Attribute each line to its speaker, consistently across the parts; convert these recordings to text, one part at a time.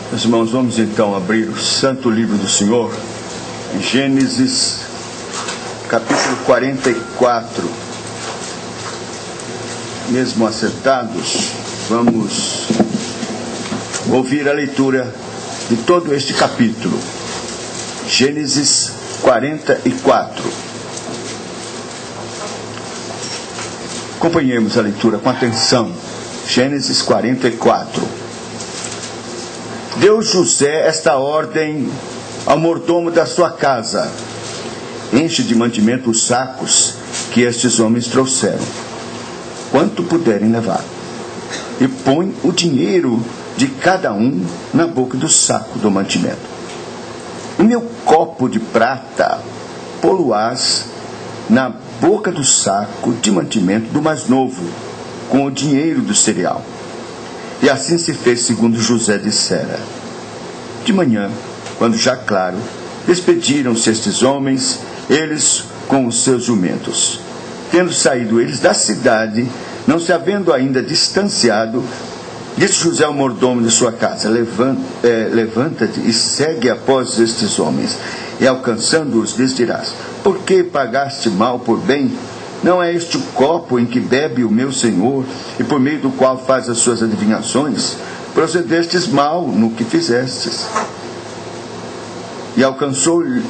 Speaker 1: Meus irmãos, vamos então abrir o Santo Livro do Senhor, em Gênesis, capítulo 44. Mesmo assentados, vamos ouvir a leitura de todo este capítulo. Gênesis 44. Acompanhemos a leitura com atenção. Gênesis 44. Deu José esta ordem ao mordomo da sua casa: enche de mantimento os sacos que estes homens trouxeram, quanto puderem levar, e põe o dinheiro de cada um na boca do saco do mantimento. O meu copo de prata pô-lo-ás na boca do saco de mantimento do mais novo, com o dinheiro do cereal. E assim se fez segundo José dissera. De manhã, quando já claro, despediram-se estes homens, eles com os seus jumentos. Tendo saído eles da cidade, não se havendo ainda distanciado, disse José ao mordomo de sua casa: levanta-te e segue após estes homens, e alcançando-os lhes dirás: por que pagaste mal por bem? Não é este o copo em que bebe o meu senhor, e por meio do qual faz as suas adivinhações? Procedestes mal no que fizestes. E alcançou-os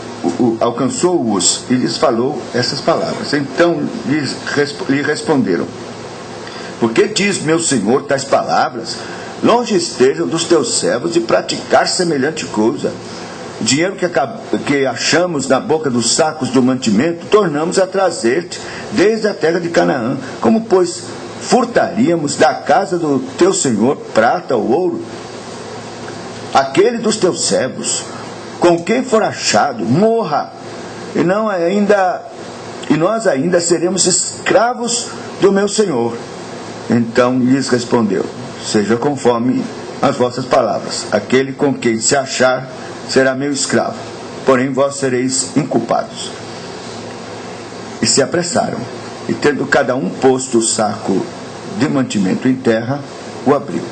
Speaker 1: e lhes falou essas palavras. Então lhe responderam: por que diz meu senhor tais palavras? Longe estejam dos teus servos de praticar semelhante coisa. O dinheiro que achamos na boca dos sacos do mantimento, tornamos a trazer-te desde a terra de Canaã. Como, pois, furtaríamos da casa do teu senhor prata ou ouro? Aquele dos teus servos, com quem for achado, morra, e nós ainda seremos escravos do meu senhor. Então lhes respondeu: seja conforme as vossas palavras. Aquele com quem se achar será meu escravo, porém vós sereis inculpados. E se apressaram, e tendo cada um posto o saco de mantimento em terra, o abriu.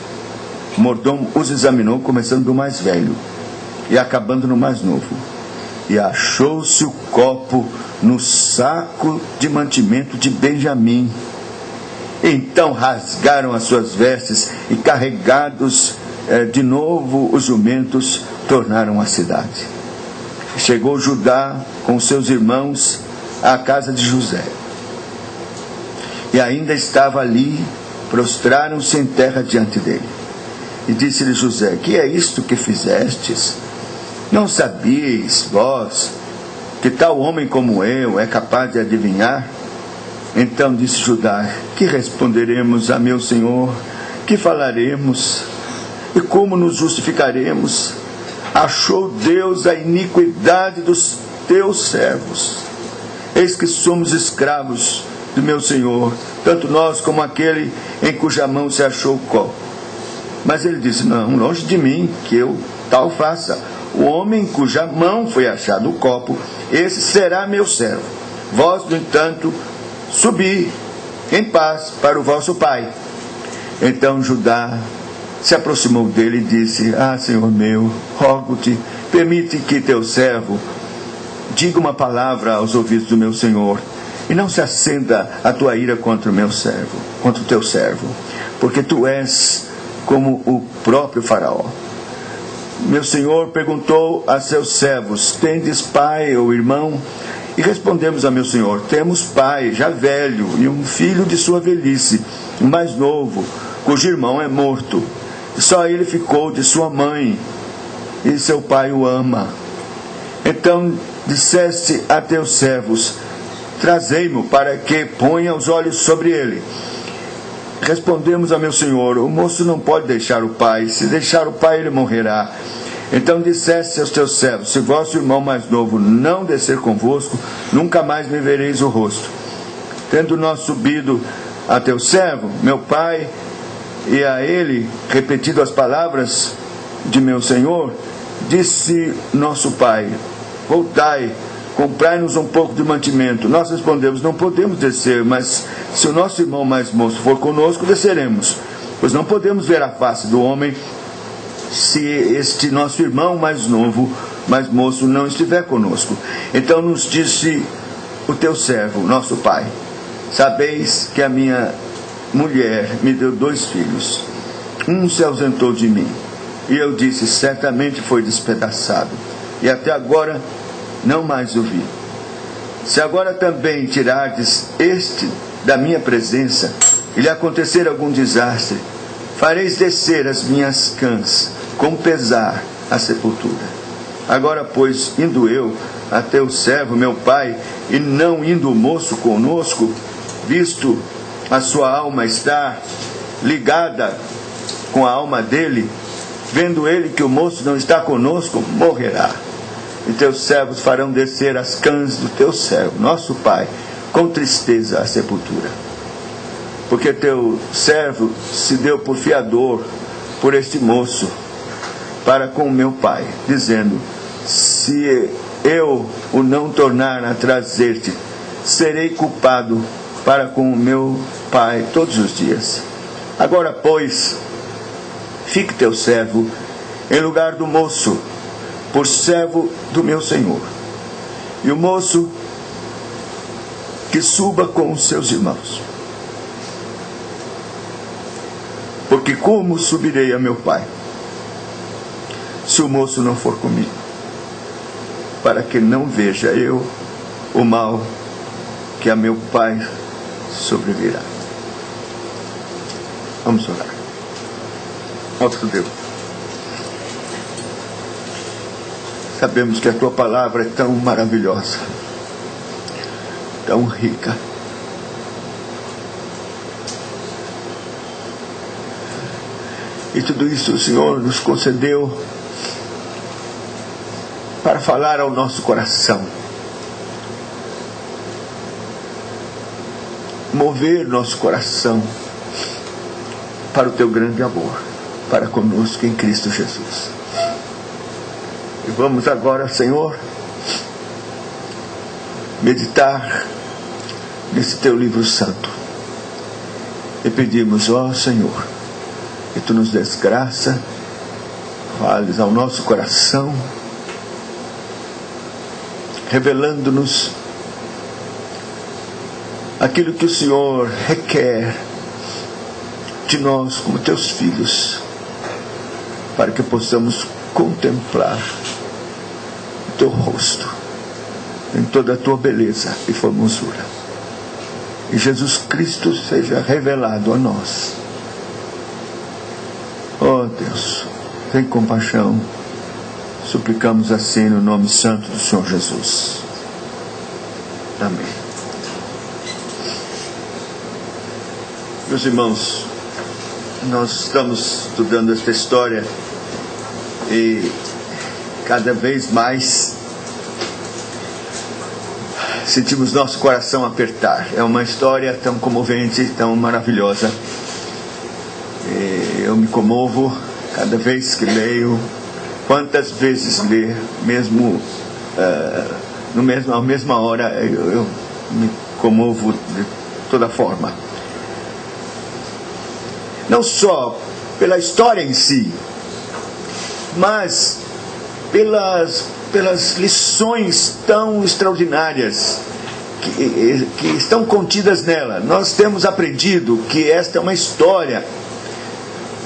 Speaker 1: O mordomo os examinou, começando do mais velho e acabando no mais novo, e achou-se o copo no saco de mantimento de Benjamim. Então rasgaram as suas vestes e, carregados de novo os jumentos, tornaram à cidade. Chegou Judá com seus irmãos à casa de José, e ainda estava ali, prostraram-se em terra diante dele. E disse-lhe José: que é isto que fizestes? Não sabieis vós que tal homem como eu é capaz de adivinhar? Então disse Judá: que responderemos a meu senhor? Que falaremos? E como nos justificaremos? Achou Deus a iniquidade dos teus servos. Eis que somos escravos do meu senhor, tanto nós como aquele em cuja mão se achou o copo. Mas ele disse: não, longe de mim que eu tal faça. O homem em cuja mão foi achado o copo, esse será meu servo. Vós, no entanto, subi em paz para o vosso pai. Então Judá se aproximou dele e disse: senhor meu, rogo-te, permite que teu servo diga uma palavra aos ouvidos do meu senhor, e não se acenda a tua ira contra o teu servo, porque tu és como o próprio Faraó. Meu senhor perguntou a seus servos: tendes pai ou irmão? E respondemos a meu senhor: temos pai, já velho, e um filho de sua velhice, o mais novo, cujo irmão é morto. Só ele ficou de sua mãe, e seu pai o ama. Então disseste a teus servos: trazei-mo para que ponha os olhos sobre ele. Respondemos a meu senhor: o moço não pode deixar o pai, se deixar o pai ele morrerá. Então disseste aos teus servos: se vosso irmão mais novo não descer convosco, nunca mais me vereis o rosto. Tendo nós subido a teu servo, meu pai, e a ele repetido as palavras de meu senhor, disse nosso pai: voltai, comprai-nos um pouco de mantimento. Nós respondemos: não podemos descer, mas se o nosso irmão mais moço for conosco, desceremos, pois não podemos ver a face do homem se este nosso irmão mais novo, mais moço, não estiver conosco. Então nos disse o teu servo, nosso pai: sabeis que a minha mulher me deu 2 filhos. Um se ausentou de mim, e eu disse: certamente foi despedaçado, e até agora não mais o vi. Se agora também tirardes este da minha presença, e lhe acontecer algum desastre, fareis descer as minhas cãs com pesar à sepultura. Agora, pois, indo eu até o servo, meu pai, e não indo o moço conosco, visto a sua alma estar ligada com a alma dele, vendo ele que o moço não está conosco, morrerá. E teus servos farão descer as cãs do teu servo, nosso pai, com tristeza à sepultura. Porque teu servo se deu por fiador por este moço para com o meu pai, dizendo: se eu o não tornar a trazer-te, serei culpado para com o meu pai todos os dias. Agora, pois, fique teu servo em lugar do moço, por servo do meu senhor. E o moço que suba com os seus irmãos. Porque como subirei a meu pai, se o moço não for comigo, para que não veja eu o mal que a meu pai sobrevirá. Vamos orar. Nosso Deus, sabemos que a tua palavra é tão maravilhosa, tão rica. E tudo isso o Senhor nos concedeu para falar ao nosso coração, mover nosso coração para o teu grande amor, para conosco em Cristo Jesus. E vamos agora, Senhor, meditar nesse teu livro santo. E pedimos, ó Senhor, que tu nos des graça, fales ao nosso coração, revelando-nos aquilo que o Senhor requer de nós como teus filhos, para que possamos contemplar o teu rosto em toda a tua beleza e formosura. E Jesus Cristo seja revelado a nós. Oh Deus, tem compaixão. Suplicamos assim no nome santo do Senhor Jesus. Amém. Meus irmãos, nós estamos estudando esta história e cada vez mais sentimos nosso coração apertar. É uma história tão comovente, tão maravilhosa. E eu me comovo cada vez que leio. Quantas vezes ler, mesmo à mesma hora, eu me comovo de toda forma. Não só pela história em si, mas pelas lições tão extraordinárias que estão contidas nela. Nós temos aprendido que esta é uma história,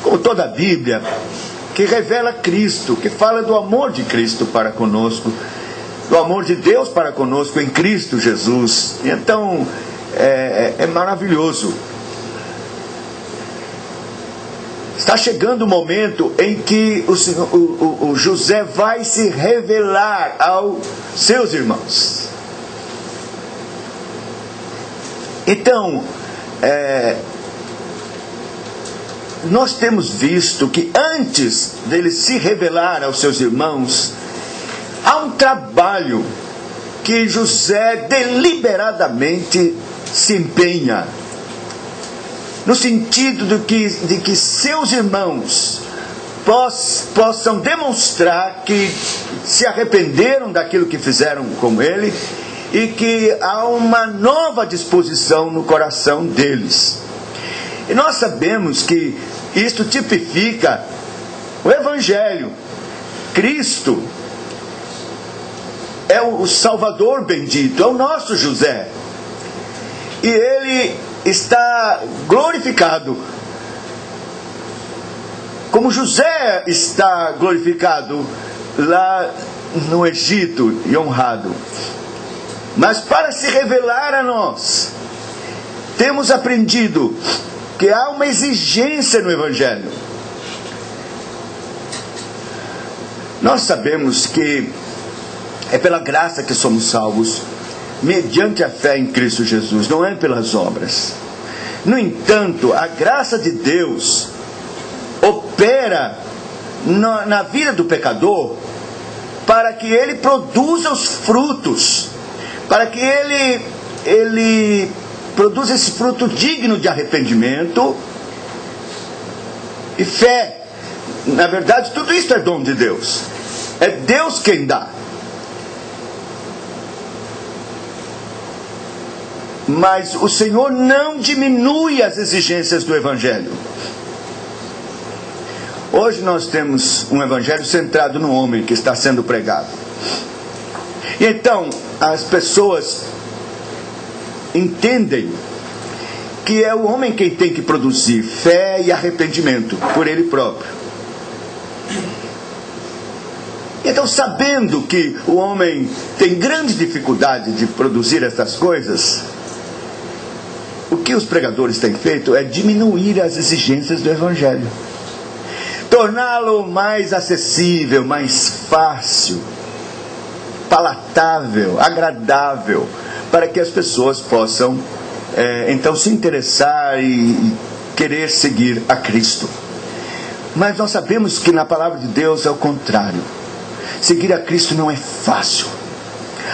Speaker 1: como toda a Bíblia, que revela Cristo, que fala do amor de Cristo para conosco, do amor de Deus para conosco em Cristo Jesus. E então é maravilhoso. Está chegando o momento em que o José vai se revelar aos seus irmãos. Então, nós temos visto que antes dele se revelar aos seus irmãos, há um trabalho que José deliberadamente se empenha, no sentido de que seus irmãos possam demonstrar que se arrependeram daquilo que fizeram com ele e que há uma nova disposição no coração deles. E nós sabemos que isto tipifica o Evangelho Evangelho. Cristo é o Salvador bendito, é o nosso José. E ele está glorificado, como José está glorificado lá no Egito e honrado. Mas para se revelar a nós, temos aprendido que há uma exigência no Evangelho. Nós sabemos que é pela graça que somos salvos, mediante a fé em Cristo Jesus, não é pelas obras. No entanto, a graça de Deus opera na vida do pecador para que ele produza os frutos, para que ele produza esse fruto digno de arrependimento e fé. Na verdade, tudo isso é dom de Deus. É Deus quem dá. Mas o Senhor não diminui as exigências do Evangelho. Hoje nós temos um Evangelho centrado no homem que está sendo pregado. E então, as pessoas entendem que é o homem quem tem que produzir fé e arrependimento por ele próprio. Então, sabendo que o homem tem grande dificuldade de produzir essas coisas, o que os pregadores têm feito é diminuir as exigências do Evangelho, torná-lo mais acessível, mais fácil, palatável, agradável, para que as pessoas possam então se interessar e querer seguir a Cristo. Mas nós sabemos que na palavra de Deus é o contrário. Seguir a Cristo não é fácil.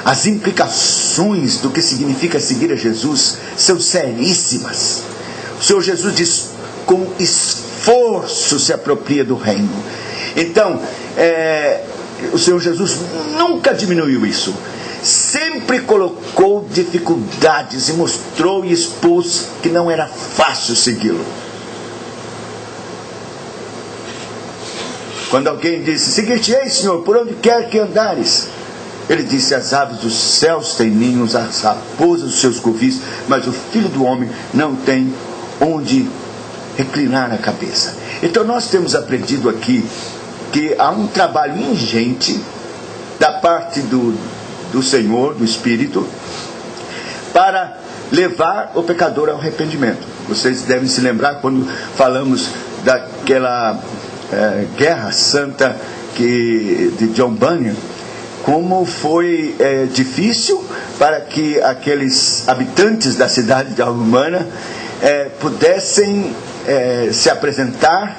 Speaker 1: As implicações do que significa seguir a Jesus são seríssimas. O Senhor Jesus diz: com esforço se apropria do reino. Então, o Senhor Jesus nunca diminuiu isso. Sempre colocou dificuldades e mostrou e expôs que não era fácil segui-lo. Quando alguém disse: seguir-te-ei, Senhor, por onde quer que andares, ele disse: as aves dos céus têm ninhos, as raposas dos seus covis, mas o Filho do Homem não tem onde reclinar a cabeça. Então nós temos aprendido aqui que há um trabalho ingente da parte do Senhor, do Espírito, para levar o pecador ao arrependimento. Vocês devem se lembrar quando falamos daquela Guerra Santa de John Bunyan, como foi difícil para que aqueles habitantes da cidade de Albumana pudessem se apresentar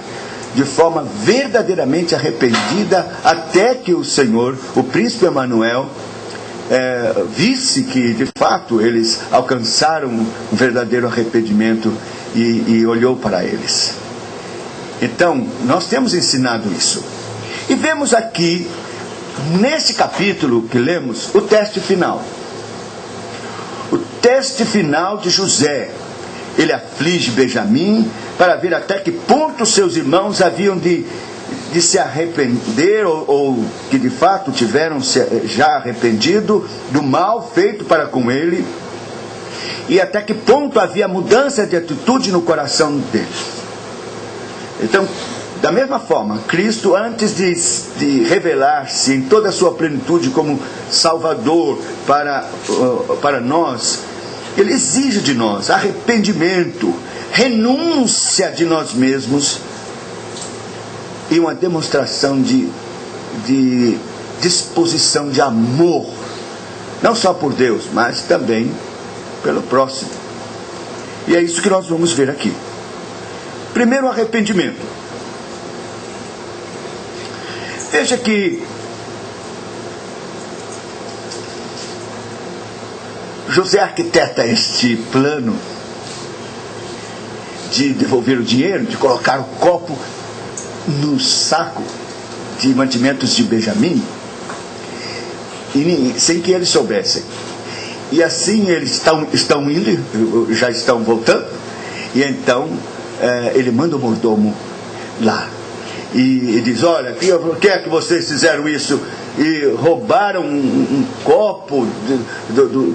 Speaker 1: de forma verdadeiramente arrependida, até que o Senhor, o príncipe Emanuel, visse que de fato eles alcançaram um verdadeiro arrependimento e olhou para eles. Então, nós temos ensinado isso. E vemos aqui, nesse capítulo que lemos, o teste final. O teste final de José. Ele aflige Benjamim para ver até que ponto seus irmãos haviam de se arrepender, ou que de fato tiveram já arrependido do mal feito para com ele, e até que ponto havia mudança de atitude no coração deles. Então, da mesma forma, Cristo, antes de revelar-se em toda a sua plenitude como Salvador para nós, Ele exige de nós arrependimento, renúncia de nós mesmos e uma demonstração de disposição de amor, não só por Deus, mas também pelo próximo. E é isso que nós vamos ver aqui. Primeiro, arrependimento. Veja que José arquiteta este plano de devolver o dinheiro, de colocar o copo no saco de mantimentos de Benjamim, sem que eles soubessem. E assim eles estão indo, já estão voltando, e então ele manda o mordomo lá. e diz: olha, por que é que vocês fizeram isso? E roubaram um copo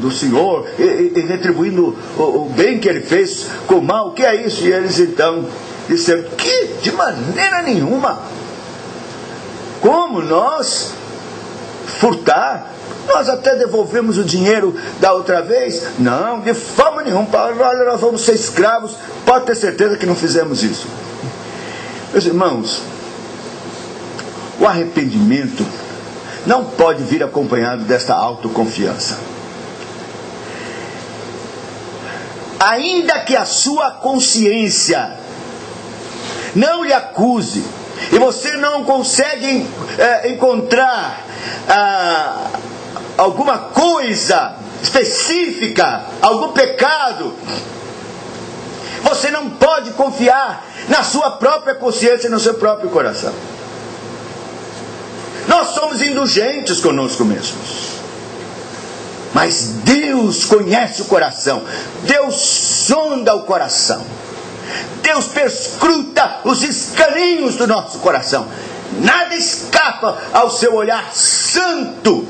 Speaker 1: do Senhor, e retribuindo o bem que ele fez com o mal. O que é isso? E eles então disseram: que de maneira nenhuma. Como nós furtar? Nós até devolvemos o dinheiro da outra vez. Não, de forma nenhuma. Olha, nós vamos ser escravos. Pode ter certeza que não fizemos isso. Meus irmãos, o arrependimento não pode vir acompanhado desta autoconfiança. Ainda que a sua consciência não lhe acuse, e você não consegue encontrar alguma coisa específica, algum pecado, você não pode confiar na sua própria consciência e no seu próprio coração. Nós somos indulgentes conosco mesmos, mas Deus conhece o coração. Deus sonda o coração. Deus perscruta os escaninhos do nosso coração. Nada escapa ao seu olhar santo.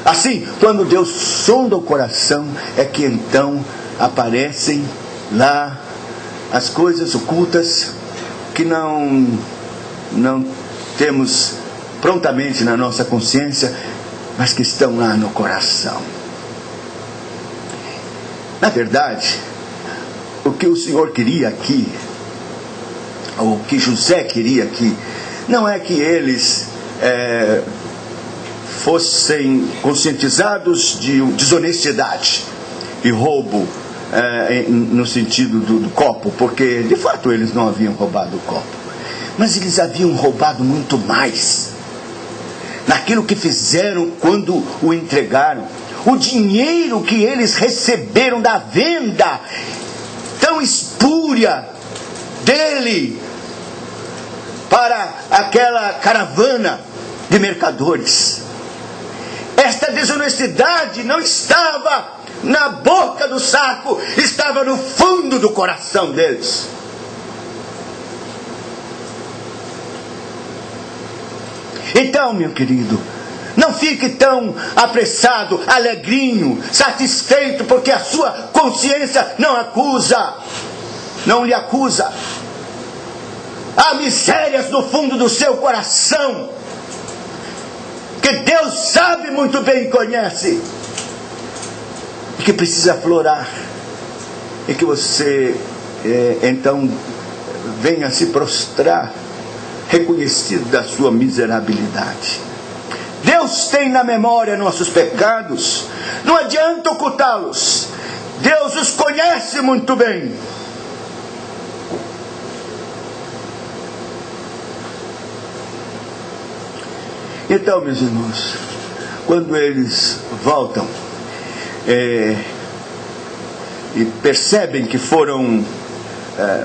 Speaker 1: Assim, quando Deus sonda o coração, é que então aparecem lá as coisas ocultas que não temos prontamente na nossa consciência, mas que estão lá no coração. Na verdade, o que o Senhor queria aqui, ou o que José queria aqui, não é que eles fossem conscientizados de desonestidade e roubo, no sentido do copo, porque de fato eles não haviam roubado o copo, mas eles haviam roubado muito mais naquilo que fizeram quando o entregaram. O dinheiro que eles receberam da venda tão espúria dele para aquela caravana de mercadores. Esta desonestidade não estava na boca do saco, estava no fundo do coração deles. Então, meu querido, não fique tão apressado, alegrinho, satisfeito, porque a sua consciência não lhe acusa. Há misérias no fundo do seu coração, que Deus sabe muito bem e conhece, e que precisa aflorar, e que você então venha se prostrar, reconhecido da sua miserabilidade. Deus tem na memória nossos pecados, não adianta ocultá-los. Deus os conhece muito bem. Então, meus irmãos, quando eles voltam e percebem que foram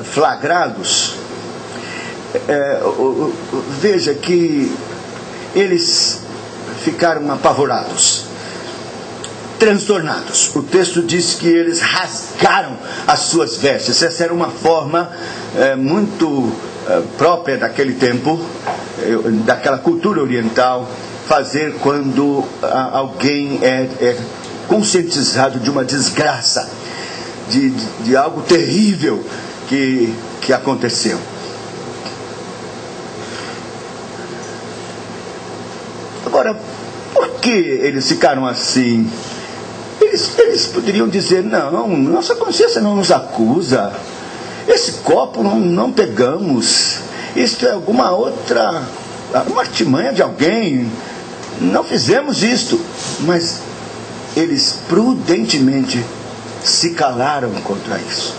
Speaker 1: flagrados, veja que eles ficaram apavorados, transtornados. O texto diz que eles rasgaram as suas vestes. Essa era uma forma muito própria daquele tempo, daquela cultura oriental, fazer quando alguém é conscientizado de uma desgraça, de algo terrível que aconteceu. Agora, por que eles ficaram assim? Eles poderiam dizer: não, nossa consciência não nos acusa, esse copo não pegamos, isto é alguma outra, uma artimanha de alguém, não fizemos isto. Mas eles prudentemente se calaram contra isso.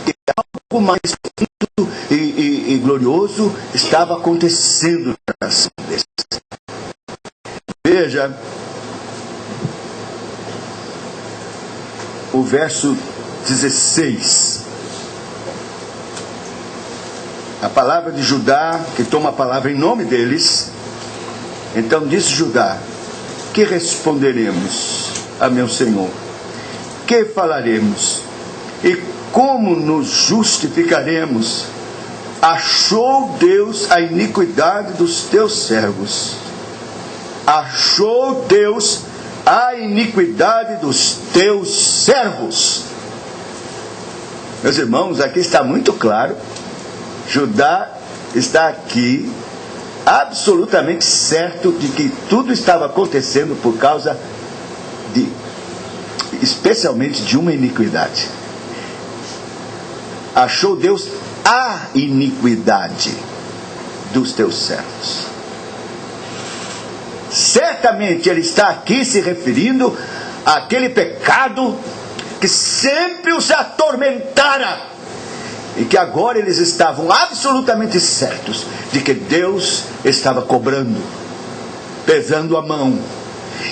Speaker 1: E algo mais lindo e glorioso estava acontecendo no coração deles. Veja o verso 16. A palavra de Judá, que toma a palavra em nome deles. Então disse Judá: que responderemos a meu senhor? Que falaremos? E como nos justificaremos achou Deus a iniquidade dos teus servos. Achou Deus a iniquidade dos teus servos. Meus irmãos, aqui está muito claro. Judá está aqui absolutamente certo de que tudo estava acontecendo por causa especialmente de uma iniquidade. Achou Deus a iniquidade dos teus servos. Certamente ele está aqui se referindo àquele pecado que sempre os atormentara, e que agora eles estavam absolutamente certos de que Deus estava cobrando, pesando a mão,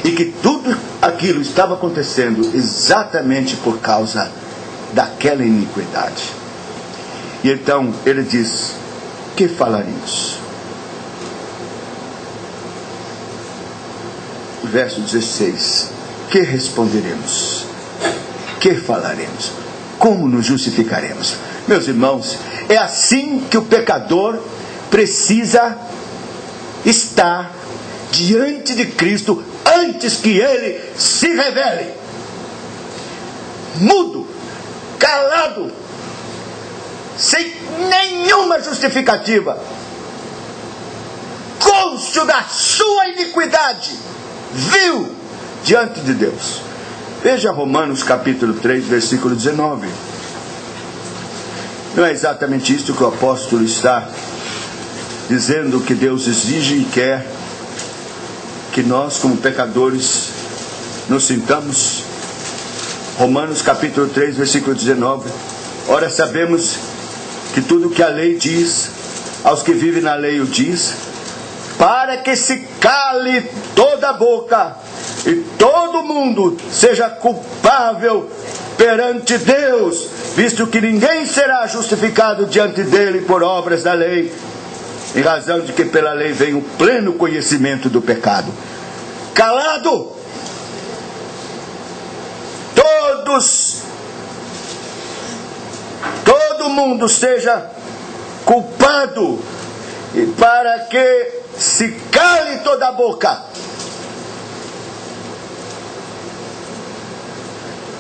Speaker 1: e que tudo aquilo estava acontecendo exatamente por causa daquela iniquidade. E então ele diz: que falaremos? Verso 16: que responderemos? Que falaremos? Como nos justificaremos? Meus irmãos, é assim que o pecador precisa estar diante de Cristo antes que ele se revele. Mudo, calado, sem nenhuma justificativa, cônscio da sua iniquidade, vil diante de Deus. Veja Romanos capítulo 3, versículo 19. Não é exatamente isto que o apóstolo está dizendo que Deus exige e quer que nós, como pecadores, nos sintamos? Romanos capítulo 3, versículo 19. Ora, sabemos que tudo o que a lei diz, aos que vivem na lei o diz, para que se cale toda a boca e todo mundo seja culpável perante Deus, visto que ninguém será justificado diante dele por obras da lei, em razão de que pela lei vem o pleno conhecimento do pecado. Calado, todo mundo seja culpado, e para que se cale toda a boca.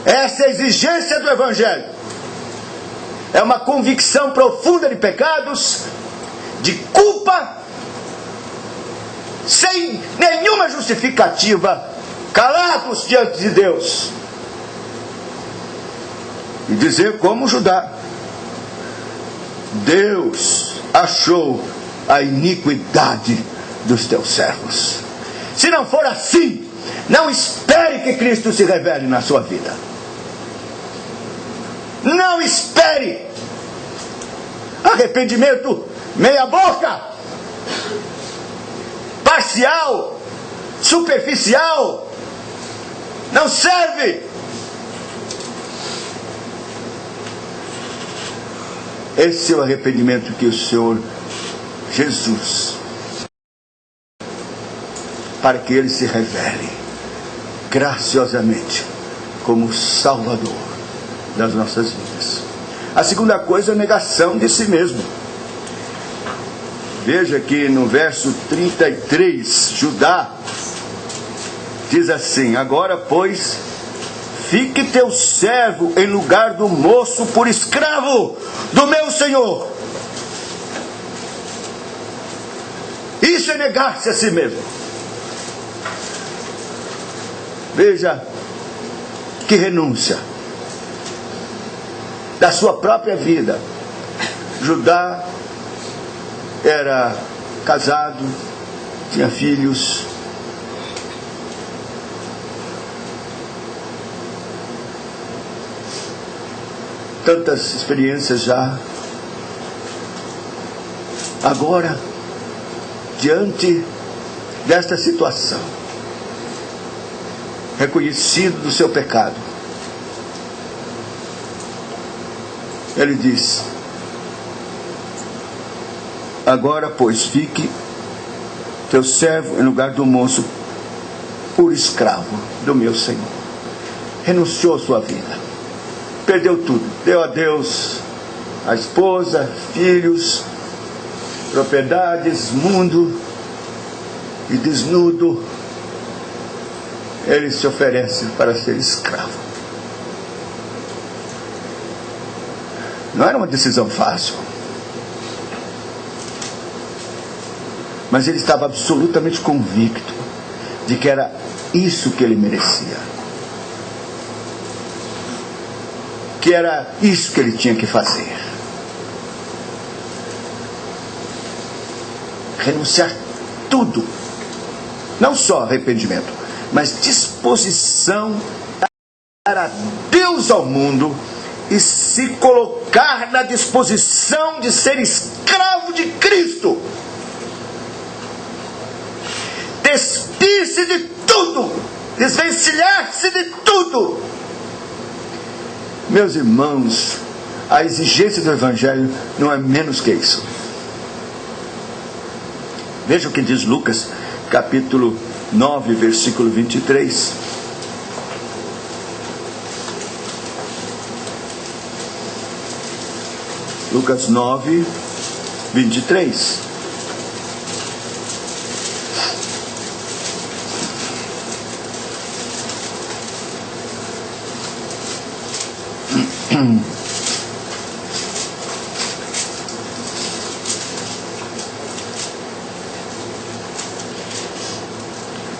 Speaker 1: Essa é a exigência do Evangelho. É uma convicção profunda de pecados, de culpa, sem nenhuma justificativa, calados diante de Deus. E dizer como Judá: Deus achou a iniquidade dos teus servos. Se não for assim, não espere que Cristo se revele na sua vida. Não espere. Arrependimento meia boca, parcial, superficial, não serve. Esse é o arrependimento que o Senhor Jesus, para que Ele se revele graciosamente como Salvador das nossas vidas. A segunda coisa é a negação de si mesmo. Veja que no verso 33, Judá diz assim: agora, pois, fique teu servo em lugar do moço por escravo do meu Senhor. Isso é negar-se a si mesmo. Veja que renúncia da sua própria vida. Judá era casado, tinha filhos, tantas experiências já. Agora, diante desta situação, reconhecido do seu pecado, ele diz: agora, pois, fique teu servo em lugar do moço por escravo do meu Senhor. Renunciou a sua vida, perdeu tudo, deu a Deus a esposa, filhos, propriedades, mundo, e desnudo, ele se oferece para ser escravo. Não era uma decisão fácil, mas ele estava absolutamente convicto de que era isso que ele merecia, que era isso que ele tinha que fazer. Renunciar tudo, não só arrependimento, mas disposição a dar a Deus ao mundo e se colocar na disposição de ser escravo de Cristo. Despir-se de tudo, desvencilhar-se de tudo. Meus irmãos, a exigência do Evangelho não é menos que isso. Veja o que diz Lucas, capítulo 9, versículo 23. Lucas 9, 23.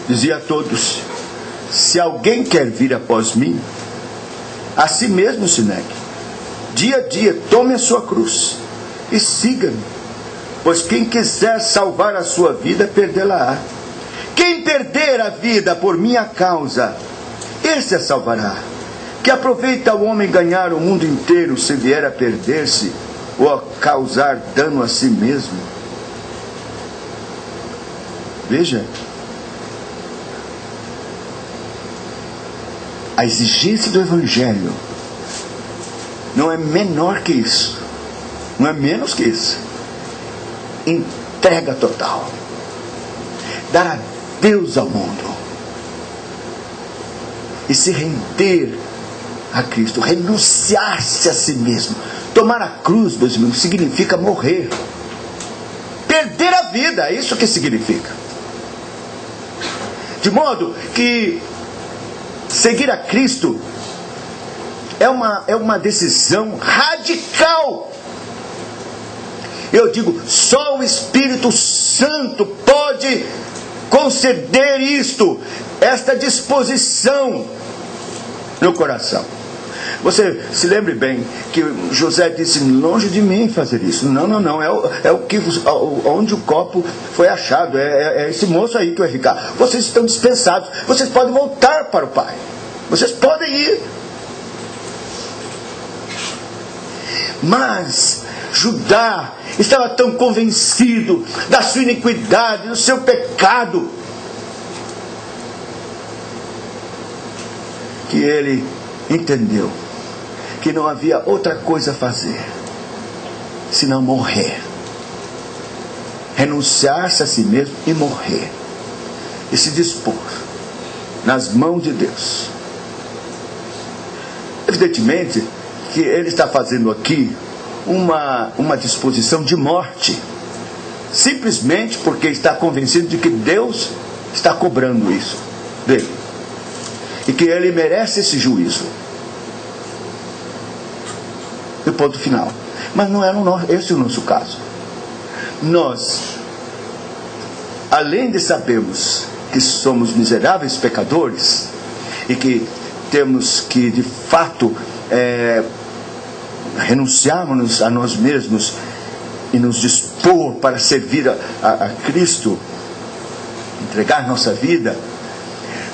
Speaker 1: Dizia a todos: se alguém quer vir após mim, a si mesmo se negue. Dia a dia tome a sua cruz e siga-me. Pois quem quiser salvar a sua vida, perdê-la-á. Quem perder a vida por minha causa, esse a salvará. Que aproveita o homem ganhar o mundo inteiro se vier a perder-se ou a causar dano a si mesmo? Veja, a exigência do Evangelho não é menor que isso, não é menos que isso. Entrega total, dar a Deus ao mundo e se render a Cristo, renunciar-se a si mesmo. Tomar a cruz, meus irmãos, significa morrer, perder a vida, é isso que significa. De modo que seguir a Cristo é uma decisão radical. Eu digo, só o Espírito Santo pode conceder esta disposição no coração. Você se lembre bem que José disse: longe de mim fazer isso. Não, é o que, onde o copo foi achado, é esse moço aí que vai ficar. Vocês estão dispensados, vocês podem voltar para o Pai, vocês podem ir. Mas Judá estava tão convencido da sua iniquidade, do seu pecado, que ele entendeu que não havia outra coisa a fazer senão morrer, renunciar-se a si mesmo e morrer, e se dispor nas mãos de Deus. Evidentemente que ele está fazendo aqui uma disposição de morte, simplesmente porque está convencido de que Deus está cobrando isso dele e que ele merece esse juízo. E ponto final. Mas não é esse o nosso caso. Nós, além de sabermos que somos miseráveis pecadores e que temos que de fato renunciarmos a nós mesmos e nos dispor para servir a Cristo, entregar nossa vida,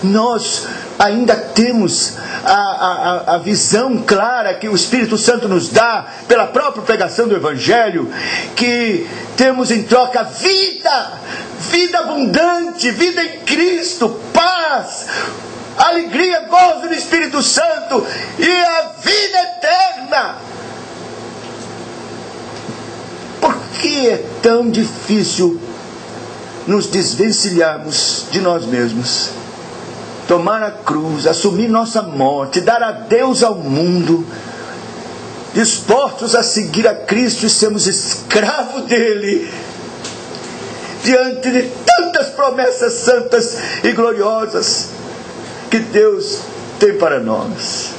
Speaker 1: nós ainda temos a visão clara que o Espírito Santo nos dá pela própria pregação do Evangelho, que temos em troca vida abundante, vida em Cristo, paz, alegria, gozo do Espírito Santo e a vida eterna. Por que é tão difícil nos desvencilharmos de nós mesmos, tomar a cruz, assumir nossa morte, dar a Deus ao mundo, dispostos a seguir a Cristo e sermos escravos dele, diante de tantas promessas santas e gloriosas que Deus tem para nós.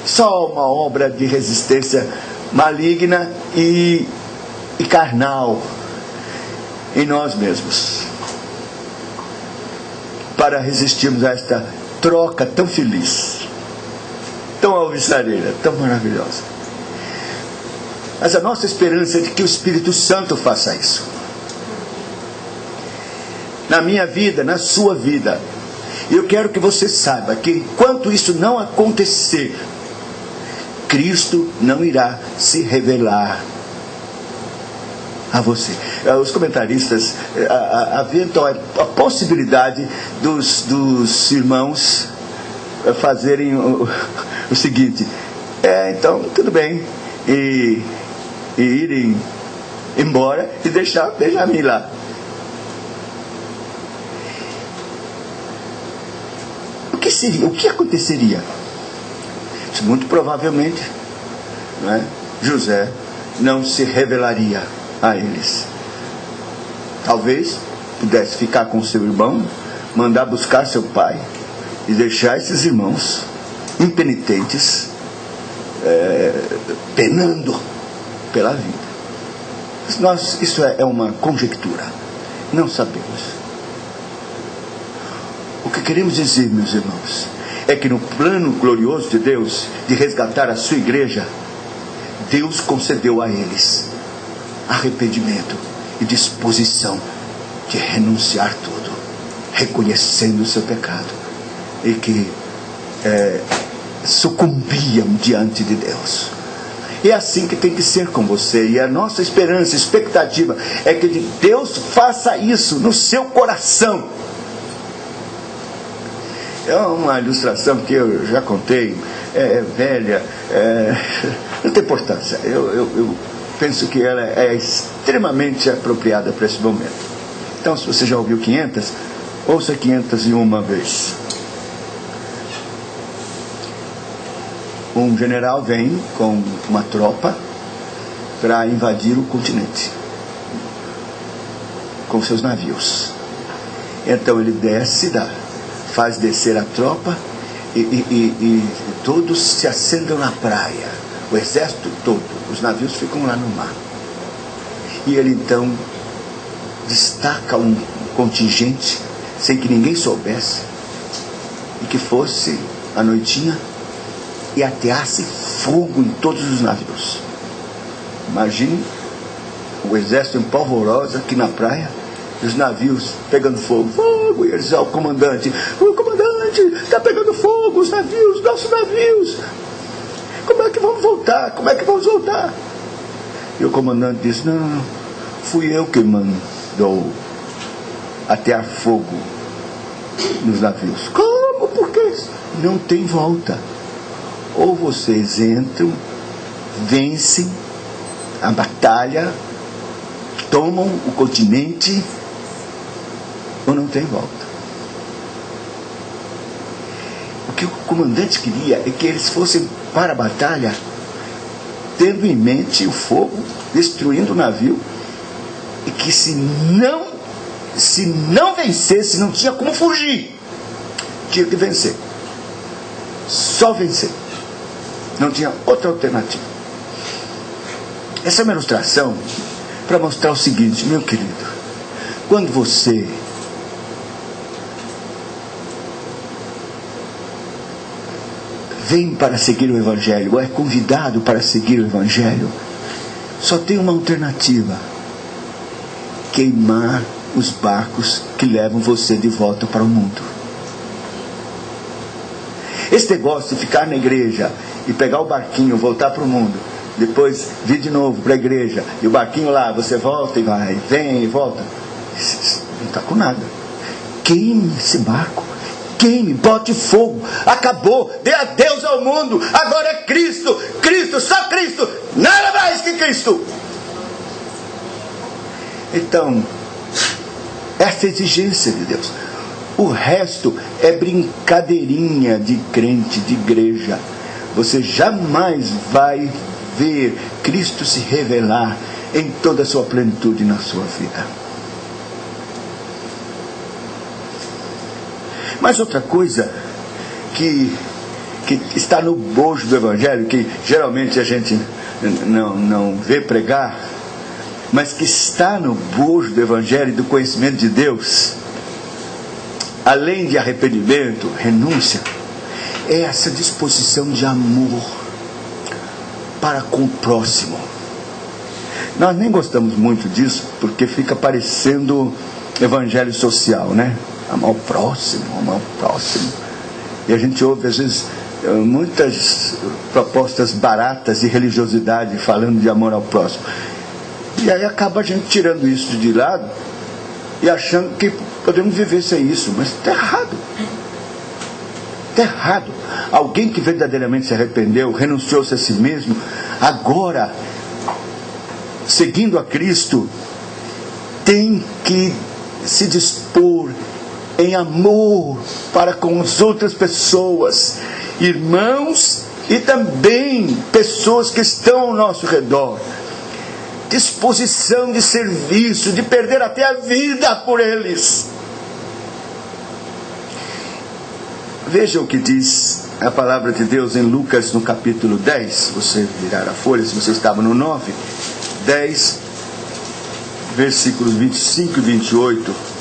Speaker 1: Só uma obra de resistência maligna e carnal em nós mesmos, para resistirmos a esta troca tão feliz, tão alvissareira, tão maravilhosa. Mas a nossa esperança é de que o Espírito Santo faça isso. Na minha vida, na sua vida. E eu quero que você saiba que enquanto isso não acontecer, Cristo não irá se revelar a você. Os comentaristas aventam a possibilidade dos irmãos fazerem o seguinte: então tudo bem, e irem embora e deixar Benjamim lá. O que aconteceria? Muito provavelmente, José não se revelaria a eles. Talvez pudesse ficar com seu irmão, mandar buscar seu pai e deixar esses irmãos impenitentes penando pela vida. Isso é uma conjectura, não sabemos. O que queremos dizer, meus irmãos, é que no plano glorioso de Deus de resgatar a sua igreja, Deus concedeu a eles arrependimento e disposição de renunciar tudo, reconhecendo o seu pecado, e que sucumbiam diante de Deus. É assim que tem que ser com você, e a nossa esperança, expectativa é que Deus faça isso no seu coração. É uma ilustração que eu já contei, velha, não tem importância. Eu penso que ela é extremamente apropriada para esse momento. Então, se você já ouviu 500, ouça 501 vez. Um general vem com uma tropa para invadir o continente com seus navios. Então ele desce faz descer a tropa e todos se assentam na praia, o exército todo, os navios ficam lá no mar. E ele então destaca um contingente sem que ninguém soubesse, e que fosse à noitinha e ateasse fogo em todos os navios. Imagine o exército em polvorosa aqui na praia, os navios pegando fogo, e eles ao comandante: o comandante, está pegando fogo os navios, nossos navios, como é que vamos voltar? E o comandante disse: não, fui eu que mandou atear fogo nos navios. Como? Por quê? Não tem volta. Ou vocês entram, vencem a batalha, tomam o continente, ou não tem volta. O que o comandante queria é que eles fossem para a batalha tendo em mente o fogo, destruindo o navio, e que se não vencesse, não tinha como fugir, tinha que vencer, só vencer, não tinha outra alternativa. Essa é uma ilustração para mostrar o seguinte, meu querido: quando você vem para seguir o Evangelho, ou é convidado para seguir o Evangelho, só tem uma alternativa: queimar os barcos que levam você de volta para o mundo. Esse negócio de ficar na igreja e pegar o barquinho, voltar para o mundo, depois vir de novo para a igreja, e o barquinho lá, você volta e vai, vem e volta, não está com nada. Queime esse barco, queime, bote fogo, acabou, dê adeus ao mundo, agora é Cristo, só Cristo, nada mais que Cristo. Então, essa é a exigência de Deus. O resto é brincadeirinha de crente, de igreja. Você jamais vai ver Cristo se revelar em toda a sua plenitude na sua vida. Mas outra coisa que está no bojo do Evangelho, que geralmente a gente não vê pregar, mas que está no bojo do Evangelho e do conhecimento de Deus, além de arrependimento, renúncia, é essa disposição de amor para com o próximo. Nós nem gostamos muito disso, porque fica parecendo evangelho social, né? Amar o próximo, amar o próximo. E a gente ouve, às vezes, muitas propostas baratas de religiosidade falando de amor ao próximo. E aí acaba a gente tirando isso de lado e achando que podemos viver sem isso, mas está errado. Está errado. Alguém que verdadeiramente se arrependeu, renunciou-se a si mesmo, agora, seguindo a Cristo, tem que se dispor em amor para com as outras pessoas, irmãos e também pessoas que estão ao nosso redor. Disposição de serviço, de perder até a vida por eles. Veja o que diz a palavra de Deus em Lucas no capítulo 10. Você virar a folha, se você estava no 9, 10, versículos 25 e 28.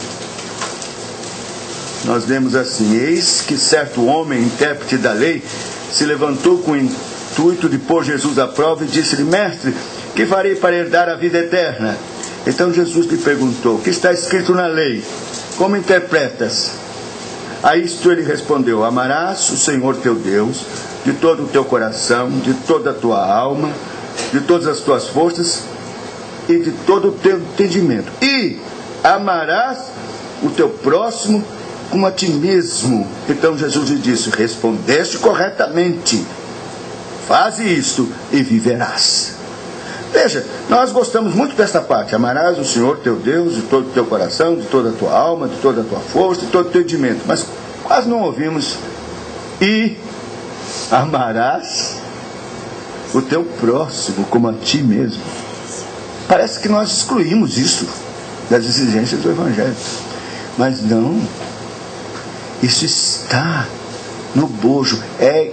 Speaker 1: Nós lemos assim: eis que certo homem, intérprete da lei, se levantou com o intuito de pôr Jesus à prova e disse-lhe: mestre, que farei para herdar a vida eterna? Então Jesus lhe perguntou: o que está escrito na lei? Como interpretas? A isto ele respondeu: amarás o Senhor teu Deus de todo o teu coração, de toda a tua alma, de todas as tuas forças e de todo o teu entendimento, e amarás o teu próximo como a ti mesmo. Então Jesus lhe disse: respondeste corretamente, faze isto e viverás. Veja, nós gostamos muito desta parte: amarás o Senhor teu Deus de todo o teu coração, de toda a tua alma, de toda a tua força, de todo o teu entendimento. Mas quase não ouvimos: e amarás o teu próximo como a ti mesmo. Parece que nós excluímos isso das exigências do Evangelho. Mas não. Isso está no bojo. É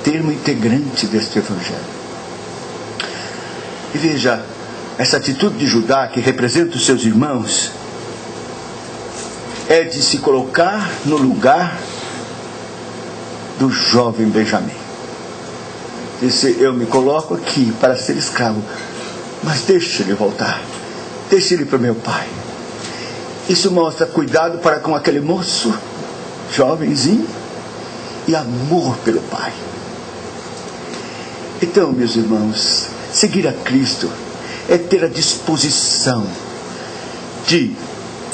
Speaker 1: termo integrante deste Evangelho. E veja, essa atitude de Judá, que representa os seus irmãos, é de se colocar no lugar do jovem Benjamim. Disse: eu me coloco aqui para ser escravo, mas deixa ele voltar, deixa ele para meu pai. Isso mostra cuidado para com aquele moço, jovenzinho, e amor pelo pai. Então, meus irmãos, seguir a Cristo é ter a disposição de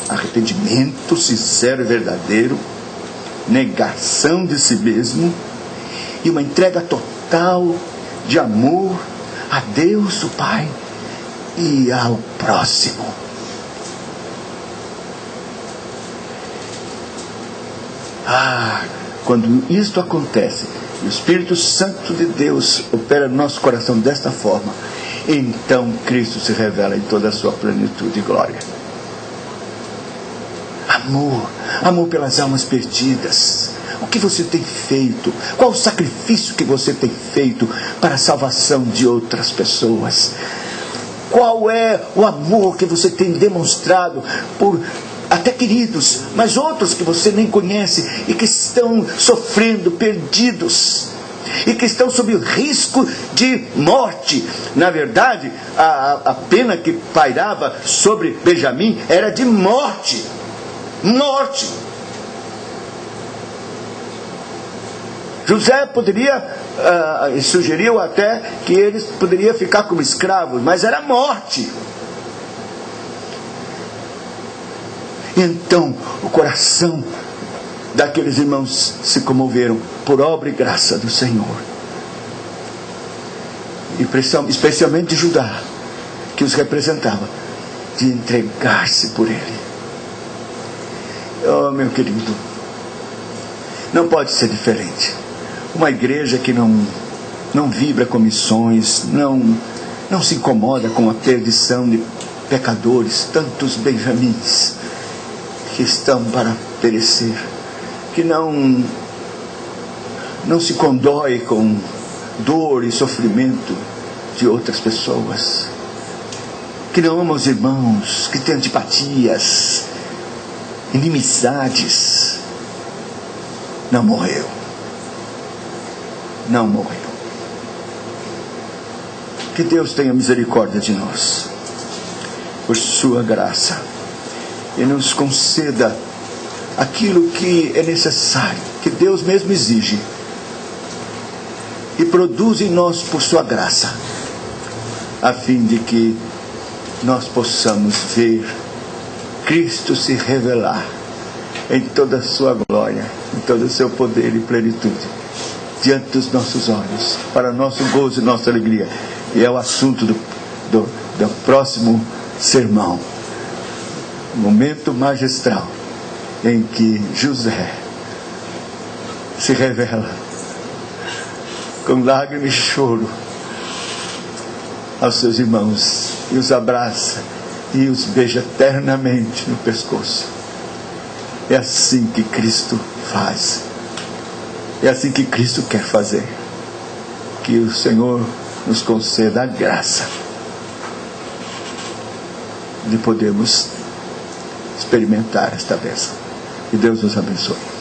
Speaker 1: arrependimento sincero e verdadeiro, negação de si mesmo e uma entrega total de amor a Deus, o Pai, e ao próximo. Quando isto acontece, o Espírito Santo de Deus opera no nosso coração desta forma, então Cristo se revela em toda a sua plenitude e glória. Amor pelas almas perdidas. O que você tem feito? Qual o sacrifício que você tem feito para a salvação de outras pessoas? Qual é o amor que você tem demonstrado por até queridos, mas outros que você nem conhece e que estão sofrendo, perdidos, e que estão sob o risco de morte? Na verdade, a pena que pairava sobre Benjamim era de morte. José poderia, sugeriu até que eles poderiam ficar como escravos, mas era morte. Então o coração daqueles irmãos se comoveram por obra e graça do Senhor, e especialmente de Judá, que os representava, de entregar-se por ele. Oh, meu querido, não pode ser diferente. Uma igreja que não vibra com missões, não se incomoda com a perdição de pecadores, tantos Benjamins que estão para perecer, que não se condói com dor e sofrimento de outras pessoas, que não ama os irmãos, que tem antipatias, inimizades, não morreu. Não morreu. Que Deus tenha misericórdia de nós, por sua graça, e nos conceda aquilo que é necessário, que Deus mesmo exige, e produz em nós por sua graça, a fim de que nós possamos ver Cristo se revelar em toda a sua glória, em todo o seu poder e plenitude, diante dos nossos olhos, para nosso gozo e nossa alegria. E é o assunto do próximo sermão, momento magistral em que José se revela com lágrimas e choro aos seus irmãos, e os abraça e os beija eternamente no pescoço. É assim que Cristo faz, é assim que Cristo quer fazer. Que o Senhor nos conceda a graça de podermos experimentar esta bênção. Que Deus nos abençoe.